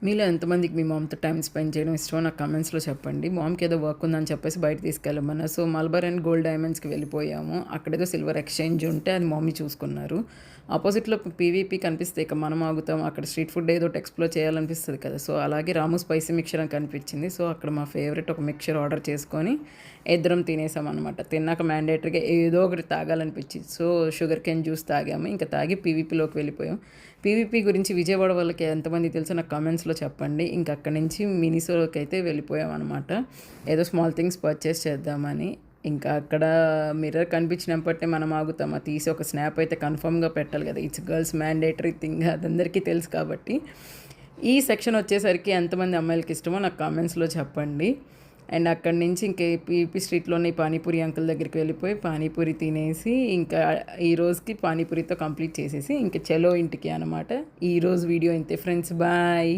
మీలో ఎంతమందికి మీ మామ్‌తో time spend చేయడం ఇష్టమో నాకు కామెంట్స్‌లో చెప్పండి. మామ్‌కి ఏదో వర్క్ ఉందని చెప్పేసి బయట తీసుకెళ్ళమన్నా. సో, మలబార్ అండ్ గోల్డ్ డైమండ్స్‌కి వెళ్ళిపోయాము. అక్కడేదో సిల్వర్ ఎక్స్‌చేంజ్ ఉంటే అది మమ్మీ చూసుకున్నారు. ఆపోజిట్‌లో పీవీపీ కనిపిస్తే ఇక మనం ఆగుతాం. అక్కడ స్ట్రీట్ ఫుడ్ ఏదో ఒకటి ఎక్స్‌ప్లోర్ చేయాలనిపిస్తది కదా! సో, అలాగే రాము స్పైసీ మిక్చర్ అని కనిపించింది. సో, అక్కడ మా ఫేవరెట్ ఒక మిక్చర్ ఆర్డర్ చేసుకొని ఇద్దరం తినేసామనమాట. తిన్నాక మ్యాండేటరీగా ఏదో ఒకటి తాగాలనిపించింది. సో, షుగర్ కేన్ జ్యూస్ తాగాము. ఇంకా తాగి పీవీపీలోకి వెళ్ళిపోయాం. పీవీపీ గురించి విజయవాడ వాళ్ళకి ఎంతమందికి తెలుసో నాకు కామెంట్స్‌లో చెప్పండి. ఇంక అక్కడి నుంచి మినిసోకి అయితే వెళ్ళిపోయామనమాట. ఏదో స్మాల్ థింగ్స్ పర్చేస్ చేద్దామని. ఇంకా అక్కడ మిర్రర్ కనిపించినప్పటినే మనం ఆగుతామా, తీసి ఒక స్నాప్ అయితే కన్ఫర్మ్‌గా పెట్టాలి కదా! ఇట్స్ గర్ల్స్ మ్యాండేటరీ థింగ్ అదందరికీ తెలుసు కాబట్టి. ఈ సెక్షన్ వచ్చేసరికి ఎంతమంది అమ్మాయిలకి ఇష్టమో నాకు కామెంట్స్‌లో చెప్పండి. అండ్ అక్కడి నుంచి ఇంక పీపీ స్ట్రీట్‌లోని పానీపూరి అంకుల్ దగ్గరికి వెళ్ళిపోయి పానీపూరి తినేసి ఇంకా ఈ రోజుకి పానీపూరితో కంప్లీట్ చేసేసి ఇంక చలో ఇంటికి అనమాట. ఈరోజు వీడియో ఇంతే ఫ్రెండ్స్. బాయ్.